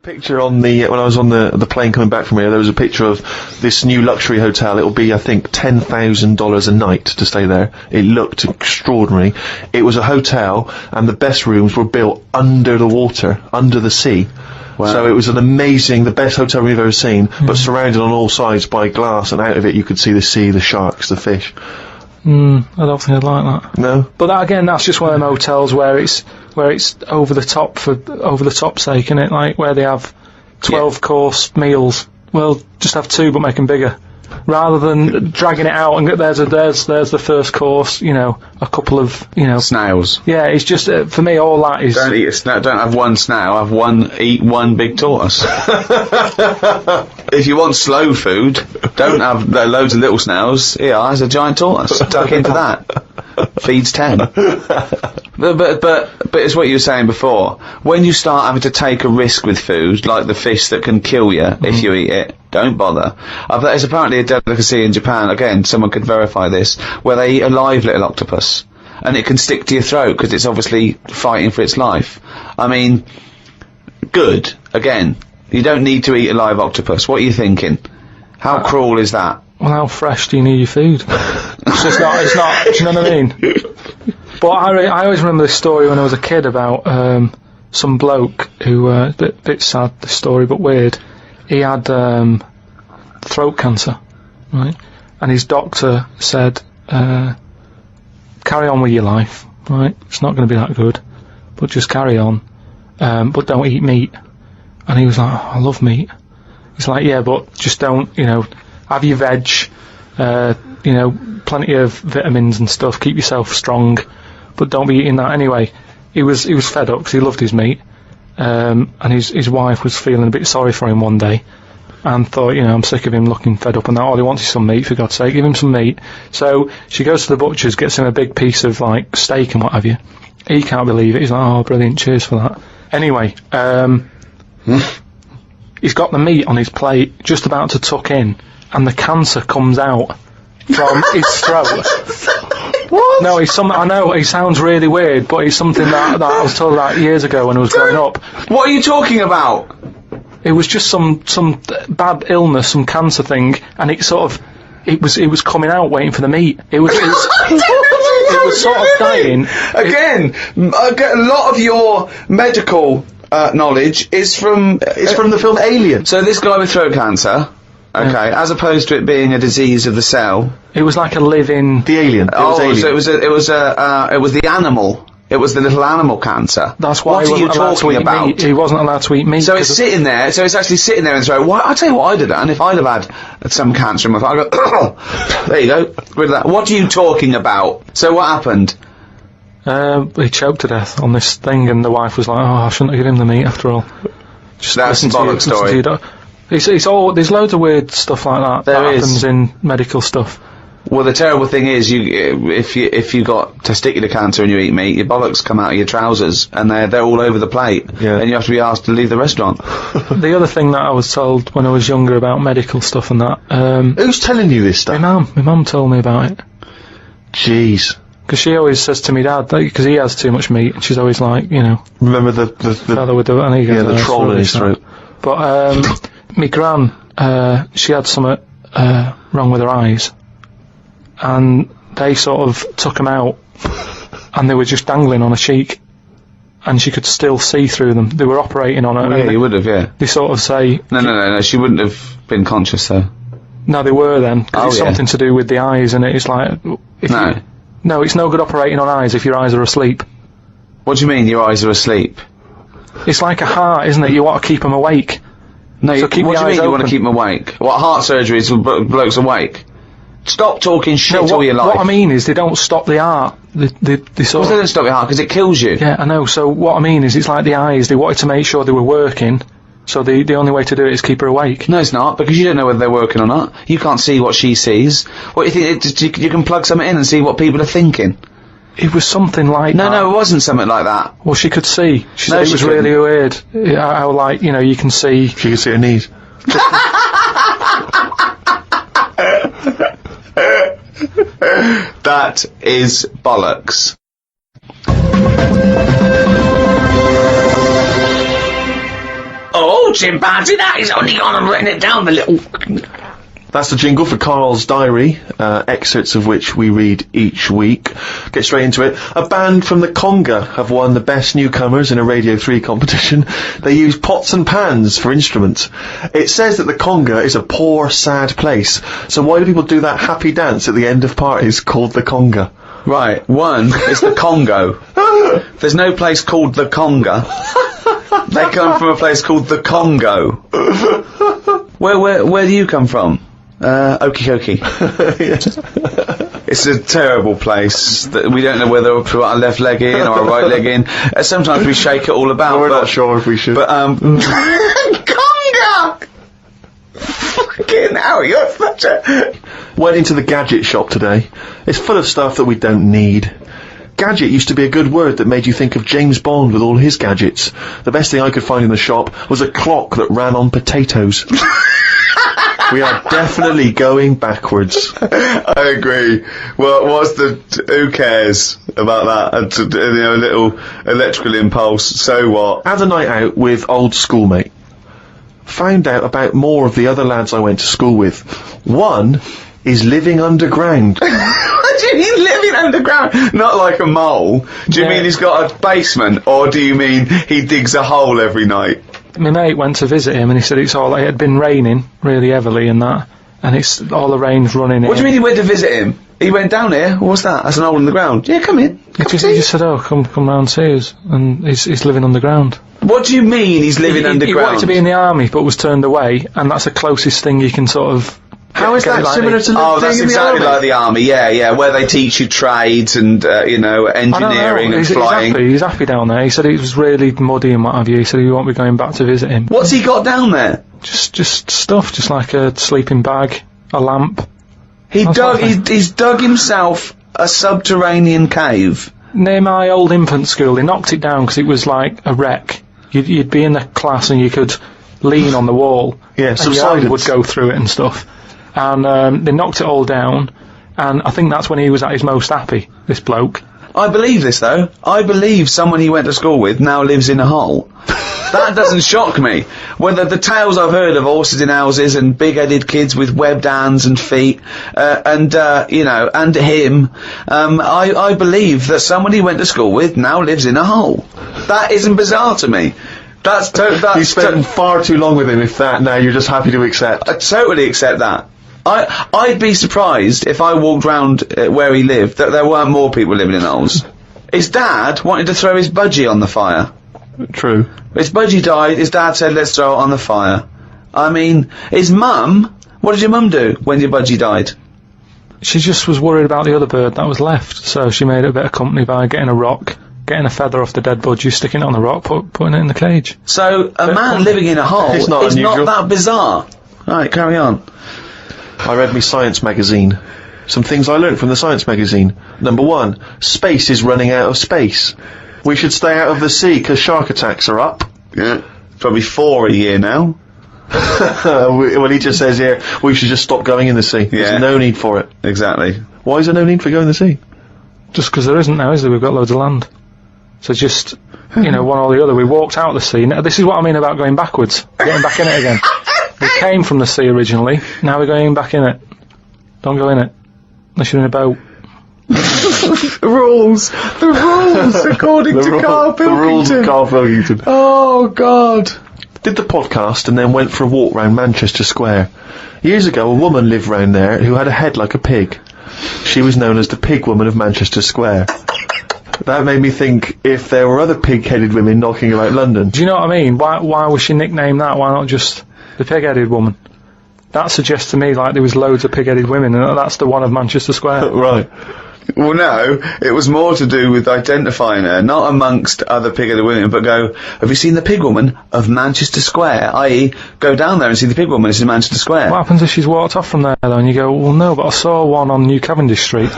picture on when I was on the plane coming back from here, there was a picture of this new luxury hotel. It'll be, I think, $10,000 a night to stay there. It looked extraordinary. It was a hotel, and the best rooms were built under the water, under the sea. Wow. So it was the best hotel we've ever seen, but surrounded on all sides by glass, and out of it you could see the sea, the sharks, the fish. I don't think I'd like that. No? But that, again, that's just one of them hotels where it's over the top for over the top sake, isn't it? Like where they have 12-course meals. Well, just have 2 but make them bigger. Rather than dragging it out and there's the first course, you know, a couple of, you know, snails. Yeah, it's just for me all that is. Don't eat a snail. Don't have one snail. Eat one big tortoise. If you want slow food, don't have loads of little snails. Here, there's a giant tortoise. Tuck into that. Feeds 10. But it's what you were saying before. When you start having to take a risk with food, like the fish that can kill you if you eat it, don't bother. There's apparently a delicacy in Japan, again, someone could verify this, where they eat a live little octopus. And it can stick to your throat because it's obviously fighting for its life. I mean, good. Again, you don't need to eat a live octopus. What are you thinking? How cruel is that? Well, how fresh do you need your food? it's not, do you know what I mean? But I always remember this story when I was a kid about some bloke who, a bit sad, this story, but weird. He had throat cancer, right? And his doctor said, carry on with your life, right? It's not going to be that good, but just carry on, but don't eat meat. And he was like, oh, I love meat. He's like, yeah, but just don't, you know, have your veg, you know, plenty of vitamins and stuff, keep yourself strong, but don't be eating that anyway. He was fed up because he loved his meat, and his wife was feeling a bit sorry for him one day, and thought, you know, I'm sick of him looking fed up and that, all he wants is some meat, for God's sake, give him some meat. So she goes to the butcher's, gets him a big piece of, like, steak and what have you. He can't believe it, he's like, oh, brilliant, cheers for that. Anyway, he's got the meat on his plate, just about to tuck in, and the cancer comes out from his throat. What? No, I know, it sounds really weird, but it's something that I was told about years ago when I was growing up. What are you talking about? It was just some bad illness, some cancer thing, and it was coming out waiting for the meat. It was sort of dying. Again, a lot of your medical knowledge is from the film Alien. So this guy with throat cancer, okay, as opposed to it being a disease of the cell, it was like a living. The alien. Alien. So it was the animal. It was the little animal cancer. That's why. What are you talking about? Meat. He wasn't allowed to eat meat. So it's sitting there. So it's actually sitting there and throat. Why? I'll tell you what I'd have done if I'd have had some cancer in my throat. I'd go, there you go, rid of that. What are you talking about? So what happened? He choked to death on this thing, and the wife was like, "Oh, I shouldn't have given him the meat after all." That's a bollock story. It's all. There's loads of weird stuff like that. There is. Happens in medical stuff. Well, the terrible thing is, if you got testicular cancer and you eat meat, your bollocks come out of your trousers, and they're all over the plate, and you have to be asked to leave the restaurant. The other thing that I was told when I was younger about medical stuff and that. Who's telling you this stuff? My mum told me about it. Jeez. Because she always says to me dad, because he has too much meat, and she's always like, you know. Remember the feather with the troll in his throat. But my gran, she had something wrong with her eyes, and they sort of took them out, and they were just dangling on her cheek, and she could still see through them. They were operating on her. Yeah, you would have, yeah. They sort of say... No, she wouldn't have been conscious, though. No, they were then, because it's something to do with the eyes, and it's like... No, it's no good operating on eyes if your eyes are asleep. What do you mean, your eyes are asleep? It's like a heart, isn't it? You want to keep them awake. No, so what do you mean you want to keep them awake? What, heart surgery is blokes awake? Stop talking shit all your life. What I mean is they don't stop the heart. They sort of... They don't stop your heart because it kills you. Yeah, I know. So what I mean is it's like the eyes. They wanted to make sure they were working, so the only way to do it is keep her awake. No, it's not, because you don't know whether they're working or not. You can't see what she sees. What do you think? You can plug something in and see what people are thinking. It was something like that. No, it wasn't something like that. Well, she could see. She said it was really weird. How, like, you know, you can see... She could see her knees. That is bollocks. Oh, chimpanzee, that is only gone and written it down, the little... That's the jingle for Carl's diary, excerpts of which we read each week. Get straight into it. A band from the Conga have won the Best Newcomers in a Radio 3 competition. They use pots and pans for instruments. It says that the Conga is a poor, sad place. So why do people do that happy dance at the end of parties called the Conga? Right, one is the Congo. There's no place called the Conga. They come from a place called the Congo. Where do you come from? Okie dokie. It's a terrible place that we don't know whether to put our left leg in or our right leg in. Sometimes we shake it all about. We're not sure if we should. But, Conga! Fucking hell, you're such a... Went into the gadget shop today. It's full of stuff that we don't need. Gadget used to be a good word that made you think of James Bond with all his gadgets. The best thing I could find in the shop was a clock that ran on potatoes. We are definitely going backwards. I agree. Well, who cares about that? A little electrical impulse, so what? Had a night out with old schoolmate. Found out about more of the other lads I went to school with. One is living underground. What do you mean living underground? Not like a mole. Do you mean he's got a basement, or do you mean he digs a hole every night? My mate went to visit him and he said it had been raining really heavily and that, and it's all the rain's running in. What do you mean he went to visit him? He went down here? What's that? That's an hole in the ground. Yeah, come in. He just said, oh, come round see us, and he's living underground. What do you mean he's living underground? He wanted to be in the army but was turned away, and that's the closest thing you can sort of... How is that similar to Oh, living that's in the exactly army? like the army, yeah, where they teach you trades and, engineering and flying. He's happy down there. He said it was really muddy and what have you. He said he won't be going back to visit him. What's he got down there? Just stuff, just like a sleeping bag, a lamp. He's dug himself a subterranean cave. Near my old infant school, they knocked it down because it was like a wreck. You'd be in the class and you could lean on the wall. Yeah, and your hand would go through it and stuff. And they knocked it all down, and I think that's when he was at his most happy, this bloke. I believe this, though. I believe someone he went to school with now lives in a hole. That doesn't shock me. Whether the tales I've heard of horses in houses and big-headed kids with webbed hands and feet, and him, I believe that someone he went to school with now lives in a hole. That isn't bizarre to me. You spent far too long with him if that now you're just happy to accept. I totally accept that. I'd be surprised if I walked round where he lived that there weren't more people living in holes. His dad wanted to throw his budgie on the fire. True. His budgie died, his dad said, let's throw it on the fire. I mean, his mum, what did your mum do when your budgie died? She just was worried about the other bird that was left, so she made it a bit of company by getting a rock, getting a feather off the dead budgie, sticking it on the rock, putting it in the cage. So, a man living in a hole is not that bizarre. Right, carry on. I read me science magazine. Some things I learnt from the science magazine. Number 1, space is running out of space. We should stay out of the sea because shark attacks are up. Yeah, probably 4 a year now. Well, he just says here, we should just stop going in the sea. There's no need for it. Exactly. Why is there no need for going in the sea? Just because there isn't now, is there? We've got loads of land. So just, one or the other. We walked out of the sea. Now, this is what I mean about going backwards. Getting back in it again. We came from the sea originally. Now we're going back in it. Don't go in it. Unless you're in a boat. The rules, according to Carl Pilkington. The rules of Carl Pilkington. Oh, God. Did the podcast and then went for a walk round Manchester Square. Years ago, a woman lived round there who had a head like a pig. She was known as the Pig Woman of Manchester Square. That made me think if there were other pig-headed women knocking about London. Do you know what I mean? Why was she nicknamed that? Why not just the pig-headed woman? That suggests to me like there was loads of pig-headed women, and that's the one of Manchester Square. Right. Well, no, it was more to do with identifying her, not amongst other pig-headed women, but go, have you seen the Pig Woman of Manchester Square? I.e., go down there and see the Pig Woman, it's in Manchester Square. What happens if she's walked off from there, though, and you go, well, no, but I saw one on New Cavendish Street?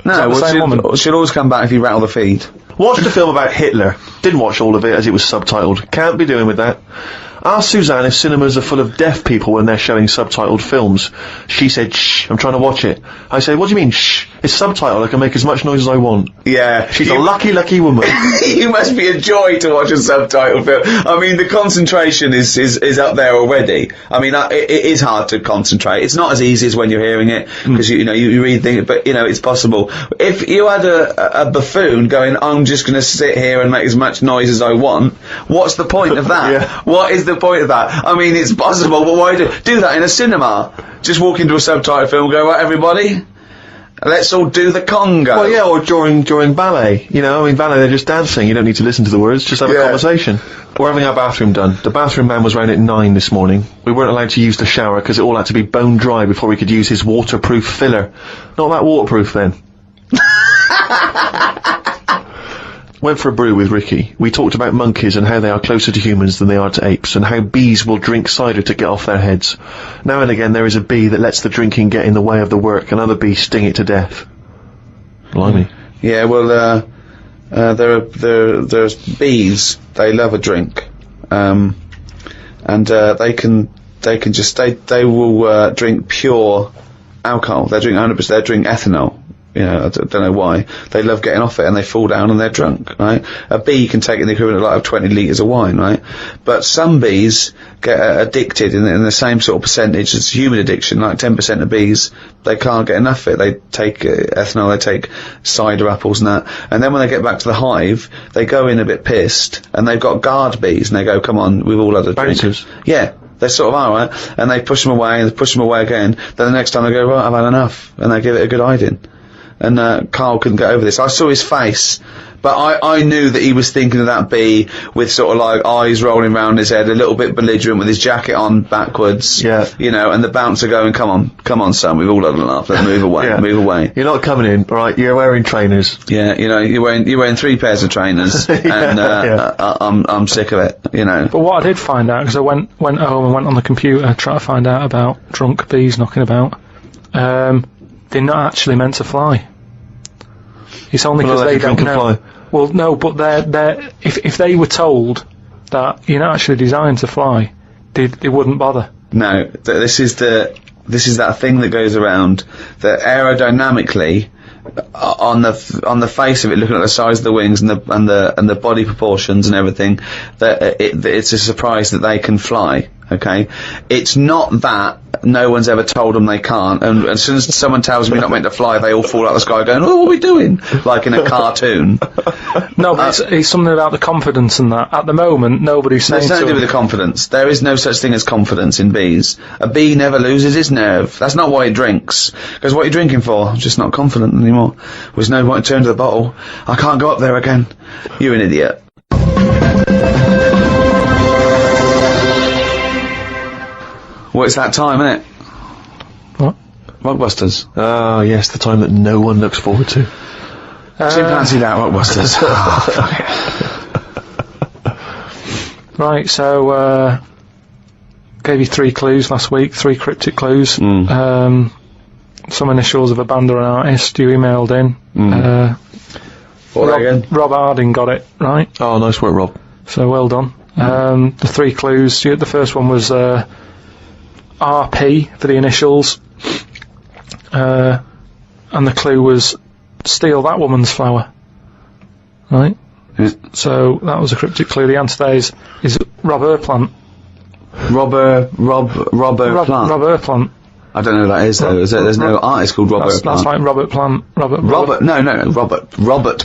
No, well, she'll always come back if you rattle the feed. Watched a film about Hitler. Didn't watch all of it as it was subtitled. Can't be doing with that. Ask Suzanne if cinemas are full of deaf people when they're showing subtitled films. She said, shh, I'm trying to watch it. I said, what do you mean, shh? It's subtitled, I can make as much noise as I want. Yeah. She's a lucky, lucky woman. You must be a joy to watch a subtitled film. I mean, the concentration is up there already. I mean, it is hard to concentrate. It's not as easy as when you're hearing it, because you read things, but it's possible. If you had a buffoon going, I'm just going to sit here and make as much noise as I want, what's the point of that? Yeah. What is the point of that? I mean, it's possible, but why do that in a cinema? Just walk into a subtitled film and go, right, everybody, let's all do the conga. Well, yeah, or during ballet. Ballet, they're just dancing. You don't need to listen to the words, just have a conversation. We're having our bathroom done. The bathroom man was round at 9 this morning. We weren't allowed to use the shower because it all had to be bone dry before we could use his waterproof filler. Not that waterproof then. Went for a brew with Ricky. We talked about monkeys and how they are closer to humans than they are to apes, and how bees will drink cider to get off their heads. Now and again there is a bee that lets the drinking get in the way of the work, and other bees sting it to death. Blimey. Yeah, well, there's bees. They love a drink, and they will drink pure alcohol. They drink 100%. They drink ethanol. I don't know why. They love getting off it, and they fall down and they're drunk, right? A bee can take in the equivalent of 20 litres of wine, right? But some bees get addicted in the same sort of percentage as human addiction, like 10% of bees, they can't get enough of it. They take ethanol, they take cider apples and that, and then when they get back to the hive, they go in a bit pissed, and they've got guard bees, and they go, come on, we've all had a drink. Bouncers. Yeah. They sort of are, right? And they push them away, and they push them away again. Then the next time they go, right, I've had enough, and they give it a good hiding. And Carl couldn't get over this. I saw his face, but I knew that he was thinking of that bee with sort of like eyes rolling round his head, a little bit belligerent with his jacket on backwards. Yeah. And the bouncer going, come on, son, we've all had enough. Let's move away, Yeah. move away. You're not coming in, right? You're wearing trainers. Yeah, you're wearing 3 pairs of trainers, and I'm sick of it. But what I did find out, because I went home and went on the computer trying to find out about drunk bees knocking about, they're not actually meant to fly. It's only because they don't know. Fly. Well, no, but they're if they were told that you're not actually designed to fly, they wouldn't bother. No, this is that thing that goes around that aerodynamically, on the face of it, looking at the size of the wings and the body proportions and everything, that it's a surprise that they can fly. Okay, it's not that no one's ever told them they can't, and as soon as someone tells me not meant to fly, they all fall out of the sky going, oh, what are we doing? Like in a cartoon. No, but it's something about the confidence and that. At the moment, nobody's saying It's nothing to do so. with the confidence. There is no such thing as confidence in bees. A bee never loses his nerve. That's not why it drinks. Because what are you drinking for? I'm just not confident anymore. There's no point to turn to the bottle. I can't go up there again. You're an idiot. Well, it's that time, isn't it? What? Rockbusters. Ah, yes, the time that no one looks forward to. Chimpanzee that, Rockbusters. Right, so gave you 3 clues last week, 3 cryptic clues. Some initials of a band or an artist you emailed in. Rob Harding got it right. Oh, nice work, Rob. So well done. The 3 clues. The first one was RP for the initials, and the clue was steal that woman's flower. Right. So that was a cryptic clue. The answer there is Rob Erplant. Rob Plant. Rob Erplant. I don't know who that is though. There's no artist called Robert Plant. That's like Robert Plant. Robert Plant. Yeah, Yeah, but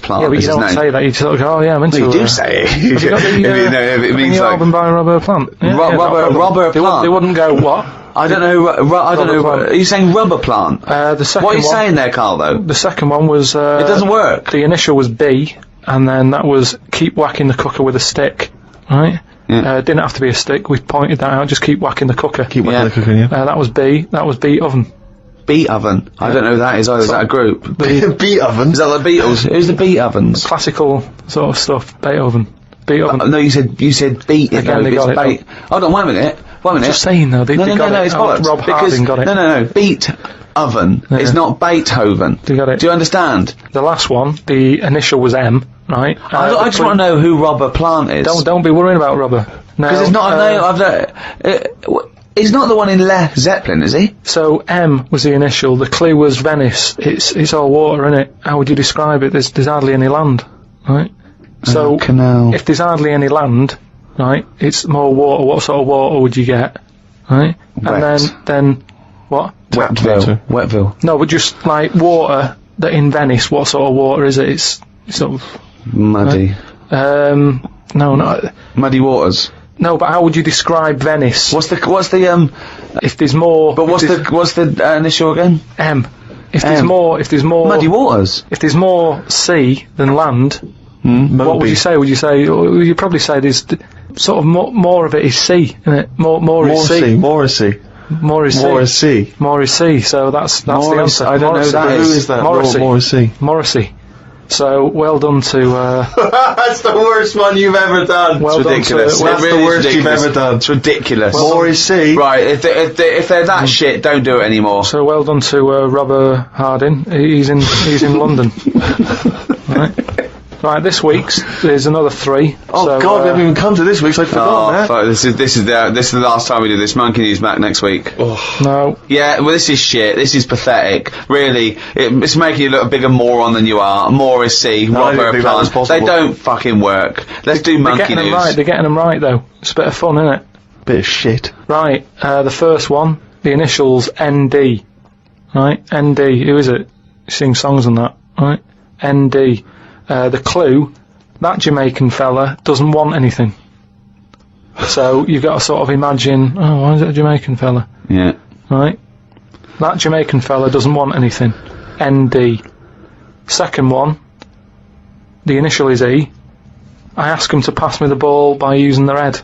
is you his don't name. say that. You sort of go, oh yeah, I'm into Well, you do say it. Have you got the, it means the like album by Robert Plant. Yeah, Robert Plant. They wouldn't go what? I don't know. I don't know. Plant. Are you saying Rubber Plant? The second What are you one, saying there, Carl? Though The second one was it doesn't work. the initial was B, and then that was keep whacking the cooker with a stick. Right. Yeah. Didn't have to be a stick. We pointed that out. Just keep whacking the cooker. Keep Yeah. the cooking, yeah. That was B. That was Beat Oven. Beat Oven. I don't know who that is either. Is that a group? The Beat oven. Is that the Beatles? Who's the Beat Ovens? classical sort of stuff. Beethoven. Beat Oven. No, you said Beat. Again, they it's got it. Bait. Hold on, 1 minute. 1 minute. Just saying though. They got it. It's Oh, bollocks. Rob Harding got it. No. Beat Oven. Yeah. It's not Beethoven. They got it. Do you understand? The last one, the initial was M. Right. I just want to know who Robert Plant is. Don't be worrying about Robert. Because it's not a name. He's not the one in Led Zeppelin, is he? So M was the initial. The clue was Venice. It's all water, isn't it? How would you describe it? There's hardly any land, right? So Canal. if there's hardly any land, right, it's more water. What sort of water would you get, right? Wet. And then what? Wetville. No, but just like water that in Venice. What sort of water is it? It's sort of Muddy. no. Muddy waters. No, but how would you describe Venice? What's the If there's more. But what's the initial again? M? If there's M. more. Muddy waters. If there's more sea than land, what would you say? Would you say? You'd probably say there's sort of more of it is sea, isn't it? More is sea. More is sea. More is sea. More is sea. More is sea. So that's the answer. I don't know who that Who is. is that? Morrissey. More is sea. Morrissey. So well done to. That's the worst one you've ever done. Well It's done ridiculous. to. That's It the really is worst you've ridiculous. ever done. It's ridiculous. More is sea. Right, if they're that shit, don't do it anymore. So well done to Robert Harding. He's in London. Right, this week's there's another 3. Oh so, God, we haven't even come to this week, so I forgot that. Fuck, this is the last time we do this. Monkey News back next week. No, Yeah, well, this is shit. This is pathetic. Really, it's making you look a bigger moron than you are. More is C. I didn't Robert think that was Plant. possible. They don't fucking work. Let's do they're Monkey getting them News. right. They're getting them right though. It's a bit of fun, isn't it? Bit of shit. Right, the first one, the initials ND. Right, ND. Who is it? Sing songs and that. Right, ND. The clue. That Jamaican fella doesn't want anything. So you've got to sort of imagine, why is it a Jamaican fella? Yeah. Right? That Jamaican fella doesn't want anything. ND. Second one, the initial is E. I ask him to pass me the ball by using their head.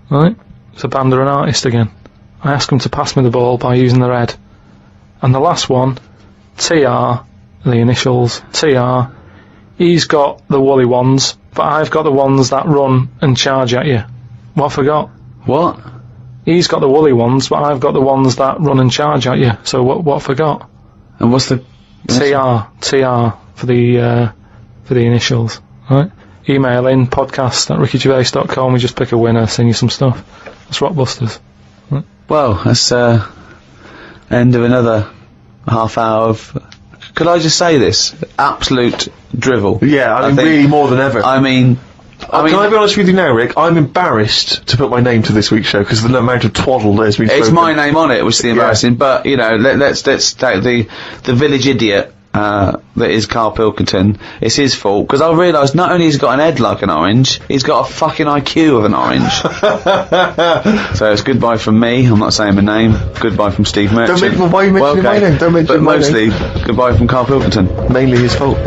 Right? It's a band or an artist again. I ask him to pass me the ball by using their head. And the last one, TR, the initials, TR. He's got the woolly ones, but I've got the ones that run and charge at you. What I forgot? What? He's got the woolly ones, but I've got the ones that run and charge at you. So what I forgot? And what's the TR for the initials. Right? Email in podcast@rickygervais.com. We just pick a winner, sing you some stuff. That's Rockbusters. Well, that's end of another half hour of. Could I just say this? Absolute drivel. Yeah, I mean, think. really more than ever. I mean, Can I be honest with you now, Rick? I'm embarrassed to put my name to this week's show because of the amount of twaddle there's been it's spoken. my name on it, which is the embarrassing. But you know, let's take the village idiot that is Carl Pilkington. It's his fault because I realised not only has he got an head like an orange, he's got a fucking IQ of an orange. So it's goodbye from me. I'm not saying my name. Goodbye from Steve Merchant. Why are you mentioning my name? Don't mention But my mostly goodbye from Carl Pilkington. Mainly his fault.